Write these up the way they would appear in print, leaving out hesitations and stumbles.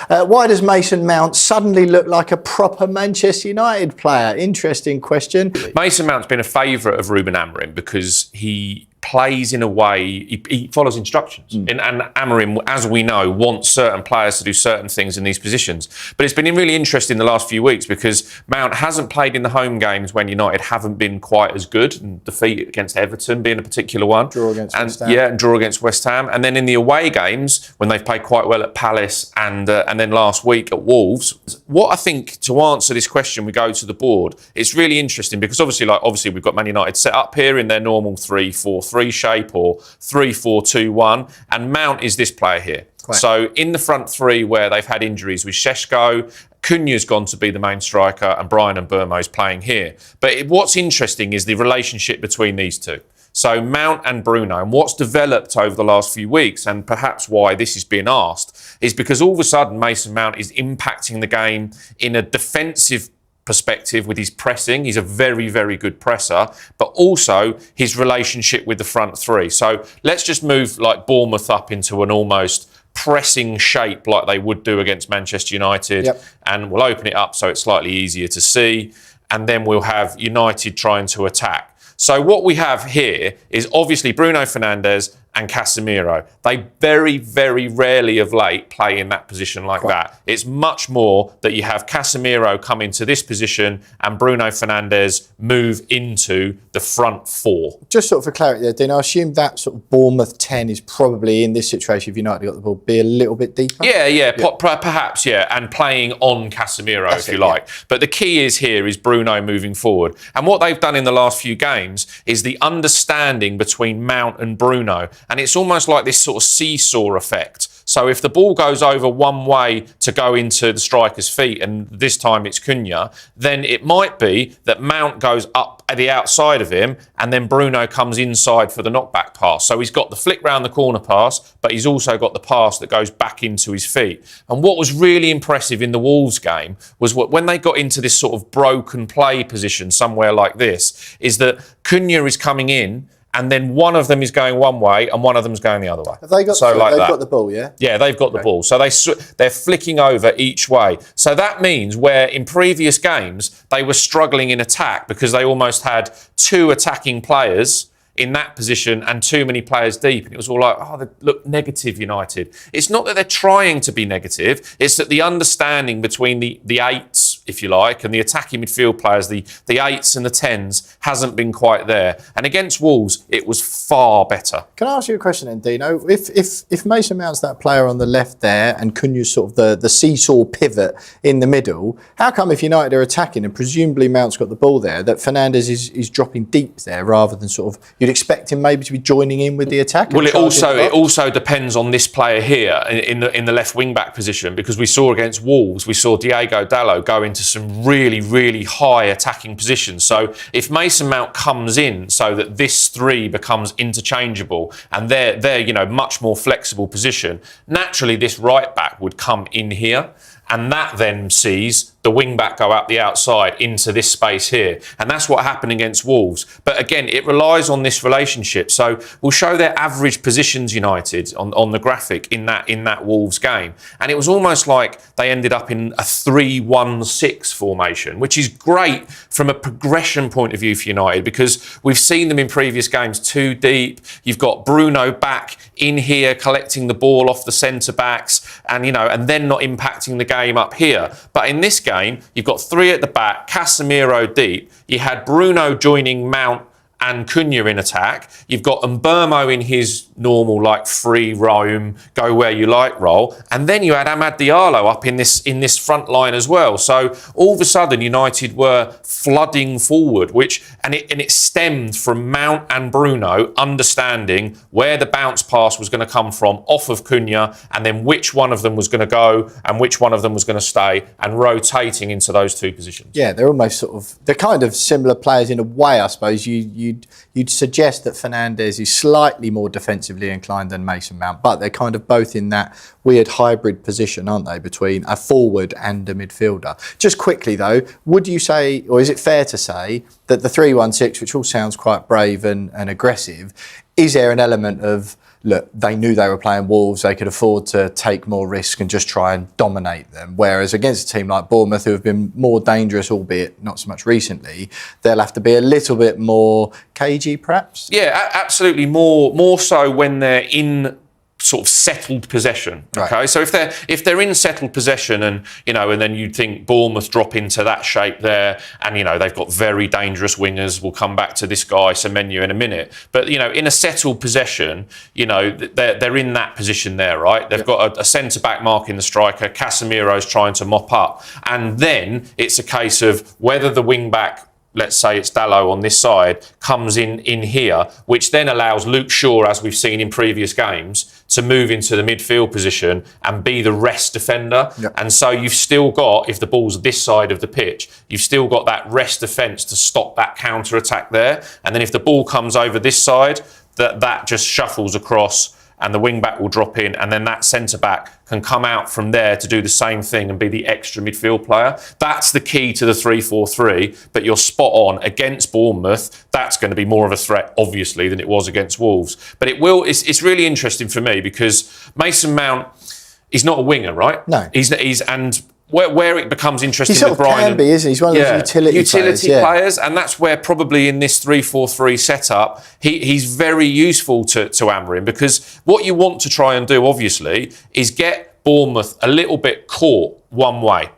Why does Mason Mount suddenly look like a proper Manchester United player? Interesting question. Mason Mount's been a favourite of Ruben Amorim because he plays in a way, he follows instructions. And Amorim, as we know, wants certain players to do certain things in these positions. But it's been really interesting the last few weeks because Mount hasn't played in the home games when United haven't been quite as good, and defeat against Everton being a particular one. Draw against West Ham. Yeah, and draw against West Ham. And then in the away games, when they've played quite well at Palace and then last week at Wolves. What I think, to answer this question, we go to the board, it's really interesting because obviously we've got Man United set up here in their normal 3-4-3 shape or 3-4-2-1, and Mount is this player here. Right. So in the front three where they've had injuries with Šeško, Cunha's gone to be the main striker and Bryan Mbeumo's playing here. But what's interesting is the relationship between these two. So Mount and Bruno, and what's developed over the last few weeks, and perhaps why this is being asked, is because all of a sudden Mason Mount is impacting the game in a defensive perspective with his pressing. He's a very, very good presser, but also his relationship with the front three. So let's just move like Bournemouth up into an almost pressing shape like they would do against Manchester United. Yep. And we'll open it up so it's slightly easier to see. And then we'll have United trying to attack. So what we have here is obviously Bruno Fernandes and Casemiro. They very, very rarely of late play in that position like that. It's much more that you have Casemiro come into this position and Bruno Fernandes move into the front four. Just sort of for clarity there, Dean, I assume that sort of Bournemouth 10 is probably in this situation, if United got the ball, be a little bit deeper? Yeah. Perhaps, and playing on Casemiro, if you like. But the key is here is Bruno moving forward. And what they've done in the last few games is the understanding between Mount and Bruno. And it's almost like this sort of seesaw effect. So if the ball goes over one way to go into the striker's feet, and this time it's Cunha, then it might be that Mount goes up at the outside of him and then Bruno comes inside for the knockback pass. So he's got the flick round the corner pass, but he's also got the pass that goes back into his feet. And what was really impressive in the Wolves game was when they got into this sort of broken play position somewhere like this, is that Cunha is coming in and then one of them is going one way and one of them is going the other way. Have they got, they've got the ball, yeah? Yeah, they've got the ball. So they're flicking over each way. So that means where in previous games they were struggling in attack because they almost had two attacking players in that position and too many players deep. And it was all like, they look negative, United. It's not that they're trying to be negative. It's that the understanding between the eights, if you like, and the attacking midfield players, the eights and the tens, hasn't been quite there. And against Wolves, it was far better. Can I ask you a question then, Dino? If Mason Mount's that player on the left there and Cunha's sort of the seesaw pivot in the middle, how come if United are attacking and presumably Mount's got the ball there, that Fernandes is dropping deep there rather than sort of, you'd expect him maybe to be joining in with the attack? Well, it also depends on this player here in the left wing back position, because we saw against Wolves, we saw Diogo Dalot go into some really, really high attacking positions. So if Mason Mount comes in so that this three becomes interchangeable and they're much more flexible position, naturally this right back would come in here, and that then sees the wing back go out the outside into this space here. And that's what happened against Wolves. But again, it relies on this relationship. So we'll show their average positions, United, on the graphic in that Wolves game. And it was almost like they ended up in a 3-1-6 formation, which is great from a progression point of view for United, because we've seen them in previous games too deep. You've got Bruno back in here collecting the ball off the centre backs and then not impacting the game up here. But in this game, you've got three at the back, Casemiro deep. You had Bruno joining Mount and Cunha in attack. You've got Mbeumo in his normal free roam, go where you like role, and then you had Amad Diallo up in this front line as well. So all of a sudden United were flooding forward, and it stemmed from Mount and Bruno understanding where the bounce pass was going to come from off of Cunha, and then which one of them was going to go and which one of them was going to stay, and rotating into those two positions. Yeah, they're almost they're kind of similar players in a way, I suppose. You'd suggest that Fernandes is slightly more defensively inclined than Mason Mount, but they're kind of both in that weird hybrid position, aren't they, between a forward and a midfielder. Just quickly though, would you say, or is it fair to say, that the 3-1-6, which all sounds quite brave and aggressive, is there an element of look, they knew they were playing Wolves, they could afford to take more risk and just try and dominate them. Whereas against a team like Bournemouth, who have been more dangerous, albeit not so much recently, they'll have to be a little bit more cagey, perhaps? Yeah, absolutely. More so when they're in sort of settled possession. Okay, right. So if they're in settled possession, and and then you'd think Bournemouth drop into that shape there, and they've got very dangerous wingers. We'll come back to this guy Semenyo in a minute, but in a settled possession, they're in that position there, right? They've got a centre back marking the striker. Casemiro's trying to mop up, and then it's a case of whether the wing back, let's say it's Dalot on this side, comes in here, which then allows Luke Shaw, as we've seen in previous games, to move into the midfield position and be the rest defender. Yep. And so you've still got, if the ball's this side of the pitch, you've still got that rest defence to stop that counter-attack there. And then if the ball comes over this side, that just shuffles across, and the wing back will drop in, and then that centre back can come out from there to do the same thing and be the extra midfield player. That's the key to the 3-4-3, but you're spot on. Against Bournemouth, that's going to be more of a threat, obviously, than it was against Wolves. But it's really interesting for me because Mason Mount is not a winger, right? No. And where it becomes interesting He sort with of Brian, can be, isn't he? He's one of those utility players, and that's where probably in this 3-4-3 setup he's very useful to Amorim, because what you want to try and do, obviously, is get Bournemouth a little bit caught one way,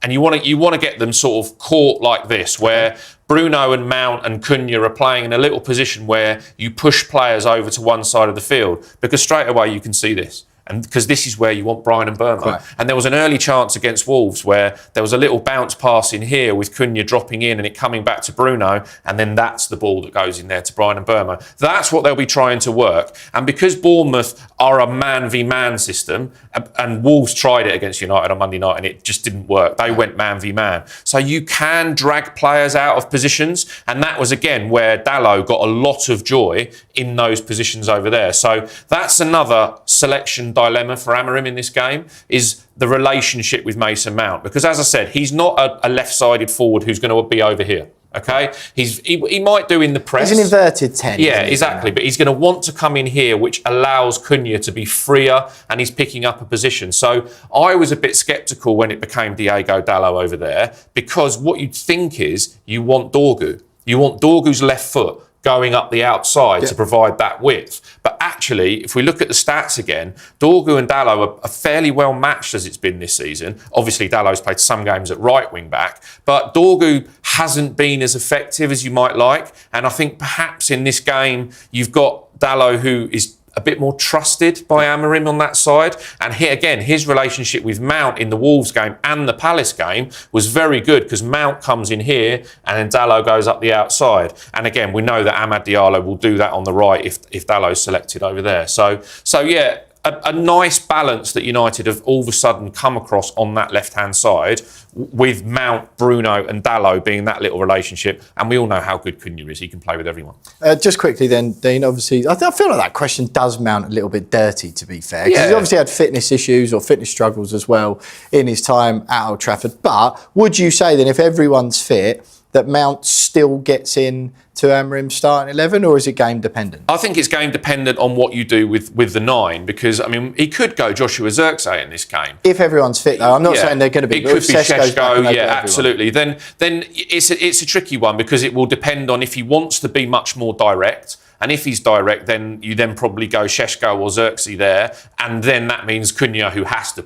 and you want to get them sort of caught like this, where Bruno and Mount and Cunha are playing in a little position where you push players over to one side of the field, because straight away you can see this. And because this is where you want Brian and Bournemouth. Right. And there was an early chance against Wolves where there was a little bounce pass in here with Cunha dropping in and it coming back to Bruno, and then that's the ball that goes in there to Brian and Bournemouth. That's what they'll be trying to work. And because Bournemouth are a man-v-man system, and Wolves tried it against United on Monday night and it just didn't work. They went man-v-man. So you can drag players out of positions, and that was, again, where Dalot got a lot of joy in those positions over there. So that's another selection dilemma for Amorim in this game, is the relationship with Mason Mount, because as I said, he's not a left-sided forward who's going to be over here. Okay, he might do in the press. He's an inverted 10. Yeah, exactly. But he's going to want to come in here, which allows Cunha to be freer, and he's picking up a position. So I was a bit sceptical when it became Diogo Dalot over there, because what you'd think is you want Dorgu. You want Dorgu's left foot going up the outside to provide that width. But actually, if we look at the stats again, Dorgu and Dalot are fairly well matched as it's been this season. Obviously, Dalot's played some games at right wing back, but Dorgu hasn't been as effective as you might like. And I think perhaps in this game, you've got Dalot, who is a bit more trusted by Amorim on that side. And here again, his relationship with Mount in the Wolves game and the Palace game was very good, because Mount comes in here and then Dalot goes up the outside. And again, we know that Amad Diallo will do that on the right if Dallot's selected over there. So yeah, a nice balance that United have all of a sudden come across on that left-hand side, with Mount, Bruno and Dalot being that little relationship. And we all know how good Cunha is. He can play with everyone. Just quickly then, Dean, obviously, I feel like that question does Mount a little bit dirty, to be fair. Because he's obviously had fitness issues or fitness struggles as well in his time at Old Trafford. But would you say then, if everyone's fit, that Mount still gets in to Amorim's starting 11, or is it game dependent? I think it's game dependent on what you do with the 9, because, I mean, he could go Joshua Zirkzee in this game. If everyone's fit, though. I'm not saying they're going to be. It could be Šeško, absolutely. Then it's a tricky one, because it will depend on if he wants to be much more direct. And if he's direct, then you probably go Šeško or Zirkzee there. And then that means Cunha, who has to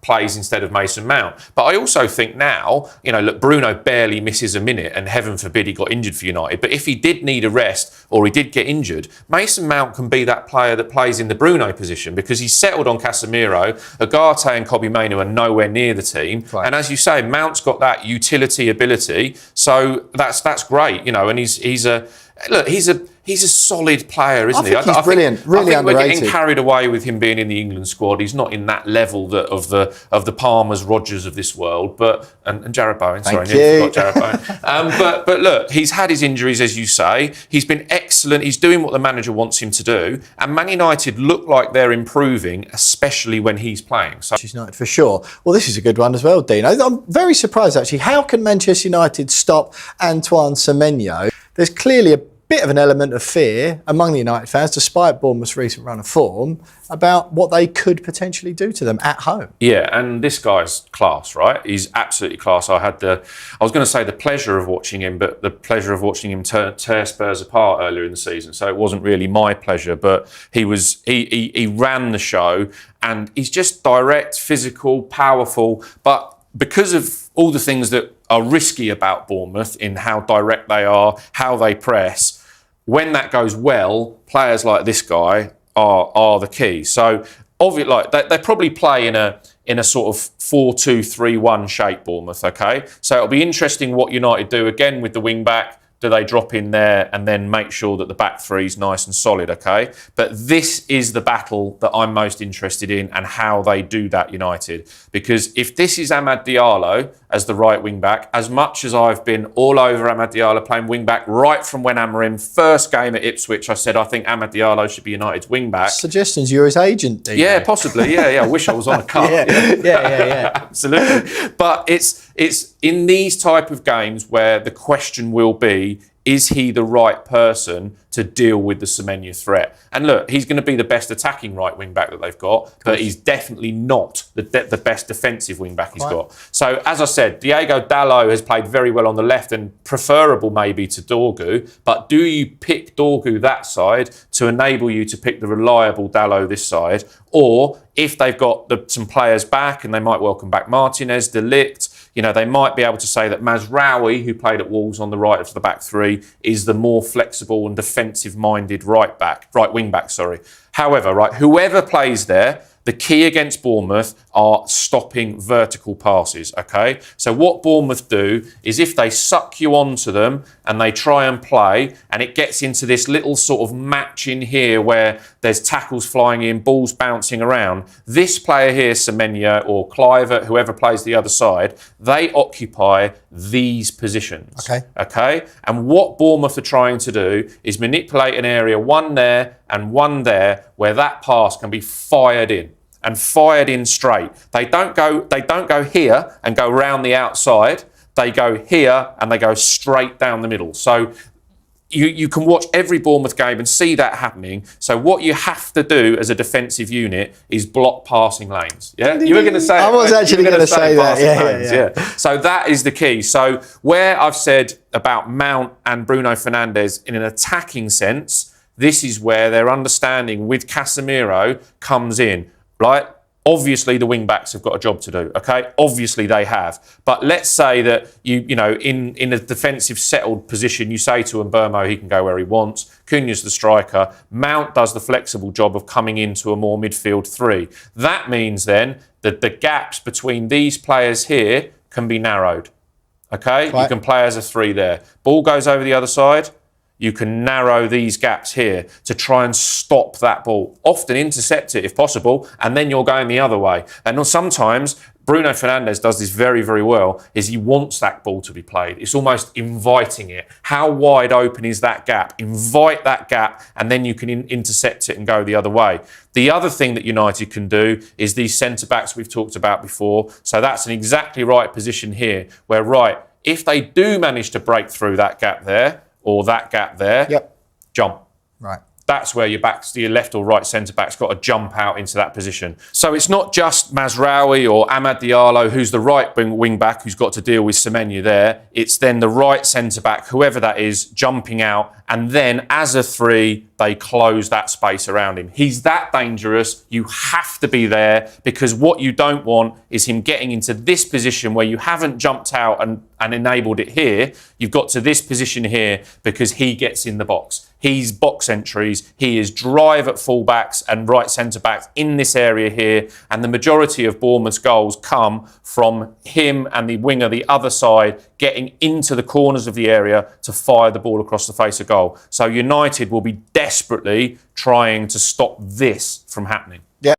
plays instead of Mason Mount. But I also think now, look, Bruno barely misses a minute, and heaven forbid he got injured for United. But if he did need a rest, or he did get injured, Mason Mount can be that player that plays in the Bruno position, because he's settled on Casemiro. Ugarte and Kobbie Mainoo are nowhere near the team. Right. And as you say, Mount's got that utility ability. So that's great, and he's a solid player, isn't he? I think he's brilliant, really I think underrated. We're getting carried away with him being in the England squad. He's not in that level of the Palmers, Rodgers of this world, and Jarrod Bowen. Thank you. Forgot Jarrod Bowen. But look, he's had his injuries, as you say. He's been excellent. He's doing what the manager wants him to do. And Man United look like they're improving, especially when he's playing. So Manchester United for sure. Well, this is a good one as well, Dean. I'm very surprised, actually. How can Manchester United stop Antoine Semenyo? There's clearly a bit of an element of fear among the United fans, despite Bournemouth's recent run of form, about what they could potentially do to them at home. Yeah, and this guy's class, right? He's absolutely class. I was going to say the pleasure of watching him, but the pleasure of watching him tear Spurs apart earlier in the season. So it wasn't really my pleasure, but he ran the show, and he's just direct, physical, powerful. But because of all the things that are risky about Bournemouth in how direct they are, how they press, when that goes well, players like this guy are the key. So obviously, like they probably play in a sort of 4-2-3-1 shape, Bournemouth. Okay, so it'll be interesting what United do again with the wing back. Do they drop in there and then make sure that the back three is nice and solid, okay? But this is the battle that I'm most interested in and how they do that, United. Because if this is Amad Diallo as the right wing-back, as much as I've been all over Amad Diallo playing wing-back right from when Amorim, first game at Ipswich, I said I think Amad Diallo should be United's wing-back. Suggestions, you're his agent, Dino. Yeah, possibly, yeah. I wish I was on a cut. yeah. Absolutely. But it's in these type of games where the question will be, is he the right person to deal with the Semenya threat? And look, he's going to be the best attacking right wing back that they've got, but he's definitely not the best defensive wing back he's got. So as I said, Diego Dalot has played very well on the left and preferable maybe to Dorgu, but do you pick Dorgu that side to enable you to pick the reliable Dalot this side? Or if they've got some players back and they might welcome back Martinez, De Ligt, you know, they might be able to say that Mazraoui, who played at Wolves on the right of the back three, is the more flexible and defensive-minded right wing back. However, right, whoever plays there, the key against Bournemouth are stopping vertical passes, okay? So what Bournemouth do is if they suck you onto them and they try and play and it gets into this little sort of match in here where there's tackles flying in, balls bouncing around, this player here, Semenya or Clivert, whoever plays the other side, they occupy these positions, okay? And what Bournemouth are trying to do is manipulate an area, one there and one there, where that pass can be fired in. And fired in straight. They don't go here and go round the outside. They go here and they go straight down the middle. So you can watch every Bournemouth game and see that happening. So what you have to do as a defensive unit is block passing lanes. Yeah, you were going to say. I was actually going to say that. Yeah. So that is the key. So where I've said about Mount and Bruno Fernandes in an attacking sense, this is where their understanding with Casemiro comes in. Right? Obviously, the wing-backs have got a job to do, okay? Obviously, they have. But let's say that, you know, in a defensive settled position, you say to Mbeumo he can go where he wants. Cunha's the striker. Mount does the flexible job of coming into a more midfield three. That means then that the gaps between these players here can be narrowed, okay? Right. You can play as a three there. Ball goes over the other side. You can narrow these gaps here to try and stop that ball. Often intercept it if possible, and then you're going the other way. And sometimes Bruno Fernandes does this very, very well, is he wants that ball to be played. It's almost inviting it. How wide open is that gap? Invite that gap, and then you can intercept it and go the other way. The other thing that United can do is these centre-backs we've talked about before. So that's an exactly right position here, where, right, if they do manage to break through that gap there, or that gap there, jump. Right. That's where your left or right centre-back's got to jump out into that position. So it's not just Mazraoui or Amad Diallo, who's the right wing-back, who's got to deal with Semenya there. It's then the right centre-back, whoever that is, jumping out. And then as a three, they close that space around him. He's that dangerous. You have to be there, because what you don't want is him getting into this position where you haven't jumped out and enabled it here. You've got to this position here because he gets in the box. He's box entries. He is drive at fullbacks and right centre-backs in this area here. And the majority of Bournemouth's goals come from him and the winger, the other side, getting into the corners of the area to fire the ball across the face of goal. So United will be desperately trying to stop this from happening. Yeah.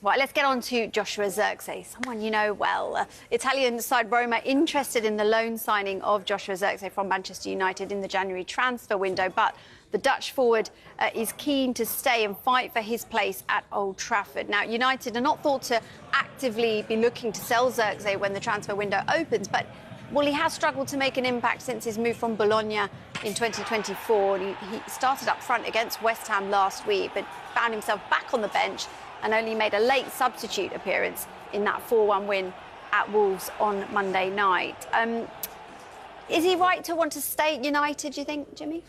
Right, let's get on to Joshua Zirkzee, someone you know well. Italian side Roma interested in the loan signing of Joshua Zirkzee from Manchester United in the January transfer window, but the Dutch forward is keen to stay and fight for his place at Old Trafford. Now, United are not thought to actively be looking to sell Zirkzee when the transfer window opens, but Well, he has struggled to make an impact since his move from Bologna in 2024. He started up front against West Ham last week, but found himself back on the bench and only made a late substitute appearance in that 4-1 win at Wolves on Monday night. Is he right to want to stay at United, do you think, Jimmy?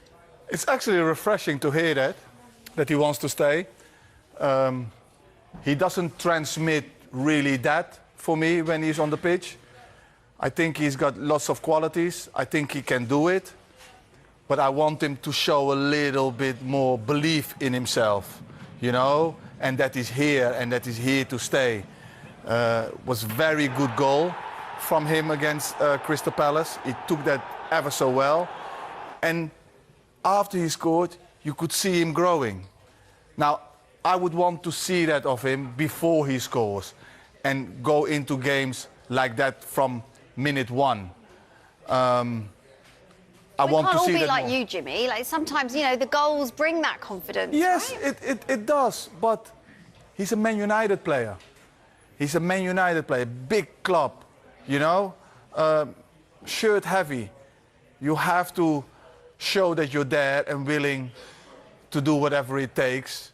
It's actually refreshing to hear that he wants to stay. He doesn't transmit really that for me when he's on the pitch. I think he's got lots of qualities. I think he can do it. But I want him to show a little bit more belief in himself, you know, and that he's here and that he's here to stay. Was very good goal from him against Crystal Palace. He took that ever so well. And after he scored, you could see him growing. Now, I would want to see that of him before he scores and go into games like that from minute one. I want to see that. It can't all be like you, Jimmy. Like sometimes, you know, the goals bring that confidence. Yes, right? it does. But he's a Man United player. He's a Man United player, big club, you know, shirt heavy. You have to show that you're there and willing to do whatever it takes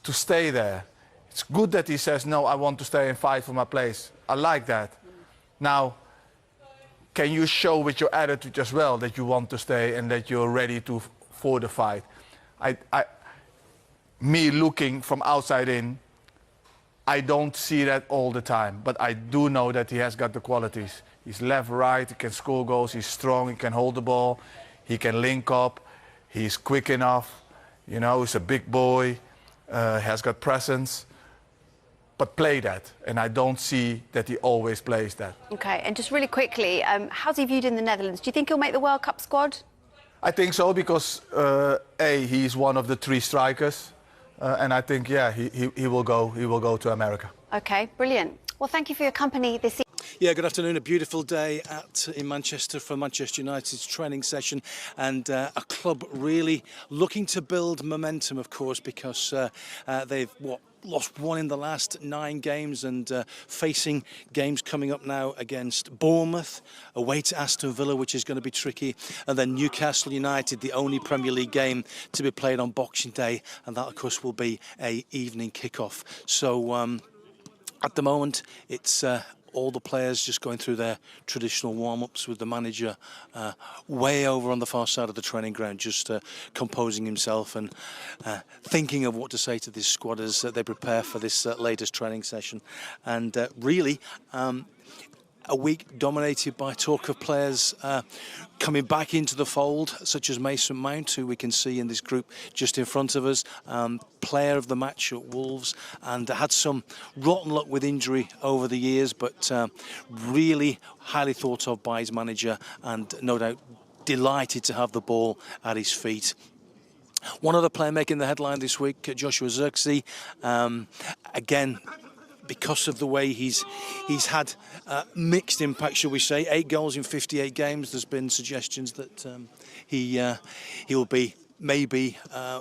to stay there. It's good that he says, no, I want to stay and fight for my place. I like that. Now, can you show with your attitude as well that you want to stay and that you're ready for the fight? Me looking from outside in, I don't see that all the time, but I do know that he has got the qualities. He's left, right, he can score goals, he's strong, he can hold the ball, he can link up, he's quick enough, you know, he's a big boy, has got presence. But play that, and I don't see that he always plays that. Okay, and just really quickly, how's he viewed in the Netherlands? Do you think he'll make the World Cup squad? I think so, because he's one of the 3 strikers, and I think, yeah, he will go. He will go to America. Okay, brilliant. Well, thank you for your company this evening. Yeah, good afternoon. A beautiful day in Manchester for Manchester United's training session, and a club really looking to build momentum, of course, because they've lost 1 in the last 9 games, and facing games coming up now against Bournemouth, away to Aston Villa, which is going to be tricky, and then Newcastle United, the only Premier League game to be played on Boxing Day, and that, of course, will be a evening kickoff. So at the moment, it's all the players just going through their traditional warm-ups with the manager way over on the far side of the training ground, just composing himself and thinking of what to say to this squad as they prepare for this latest training session. And really, a week dominated by talk of players coming back into the fold, such as Mason Mount, who we can see in this group just in front of us, player of the match at Wolves, and had some rotten luck with injury over the years, but really highly thought of by his manager, and no doubt delighted to have the ball at his feet. One other player making the headline this week, Joshua Zirkzee, again, because of the way he's had mixed impact, shall we say. 8 goals in 58 games. There's been suggestions that he'll be maybe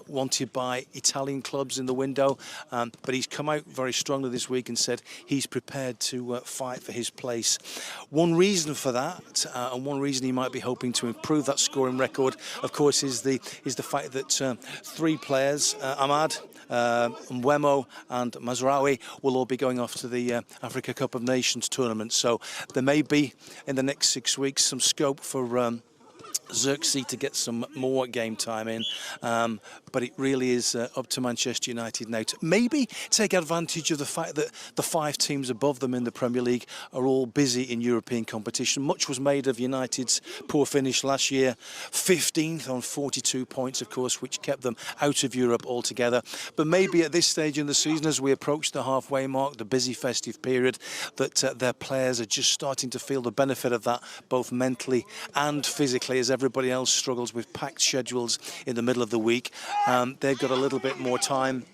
wanted by Italian clubs in the window, but he's come out very strongly this week and said he's prepared to fight for his place. One reason for that, and one reason he might be hoping to improve that scoring record, of course, is the fact that 3 players, Ahmad, Mbeumo and Mazraoui, will all be going off to the Africa Cup of Nations tournament. So there may be, in the next 6 weeks, some scope for Zirkzee to get some more game time in, but it really is up to Manchester United now to maybe take advantage of the fact that the 5 teams above them in the Premier League are all busy in European competition. Much was made of United's poor finish last year, 15th on 42 points, of course, which kept them out of Europe altogether. But maybe at this stage in the season, as we approach the halfway mark, the busy festive period, that their players are just starting to feel the benefit of that, both mentally and physically, as everybody else struggles with packed schedules in the middle of the week. They've got a little bit more time,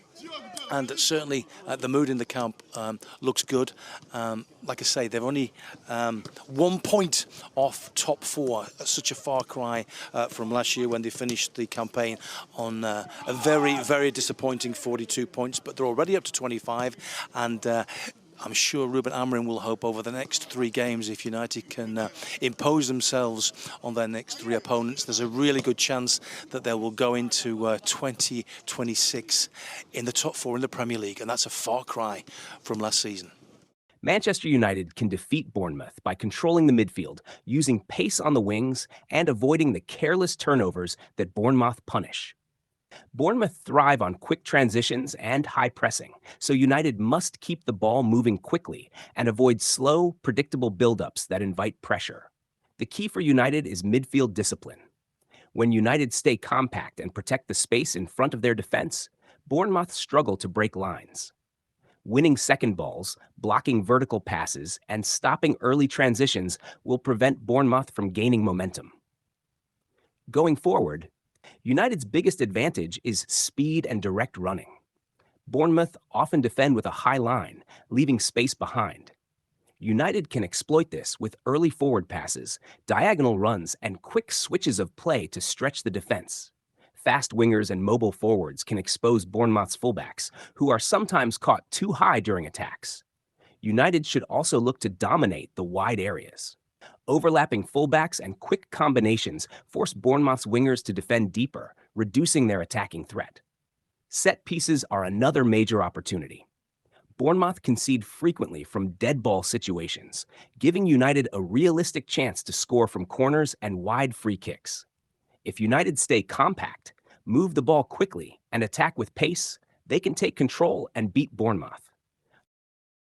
and certainly the mood in the camp looks good. Like I say, they're only 1 point off top 4, such a far cry from last year when they finished the campaign on a very, very disappointing 42 points, but they're already up to 25, and I'm sure Ruben Amorim will hope over the next 3 games, if United can impose themselves on their next 3 opponents, there's a really good chance that they will go into 2026 in the top 4 in the Premier League, and that's a far cry from last season. Manchester United can defeat Bournemouth by controlling the midfield, using pace on the wings, and avoiding the careless turnovers that Bournemouth punish. Bournemouth thrive on quick transitions and high pressing, so United must keep the ball moving quickly and avoid slow, predictable build-ups that invite pressure. The key for United is midfield discipline. When United stay compact and protect the space in front of their defense, Bournemouth struggle to break lines. Winning second balls, blocking vertical passes, and stopping early transitions will prevent Bournemouth from gaining momentum. Going forward, United's biggest advantage is speed and direct running. Bournemouth often defend with a high line, leaving space behind. United can exploit this with early forward passes, diagonal runs, and quick switches of play to stretch the defense. Fast wingers and mobile forwards can expose Bournemouth's fullbacks, who are sometimes caught too high during attacks. United should also look to dominate the wide areas. Overlapping fullbacks and quick combinations force Bournemouth's wingers to defend deeper, reducing their attacking threat. Set pieces are another major opportunity. Bournemouth concede frequently from dead ball situations, giving United a realistic chance to score from corners and wide free kicks. If United stay compact, move the ball quickly, and attack with pace, they can take control and beat Bournemouth.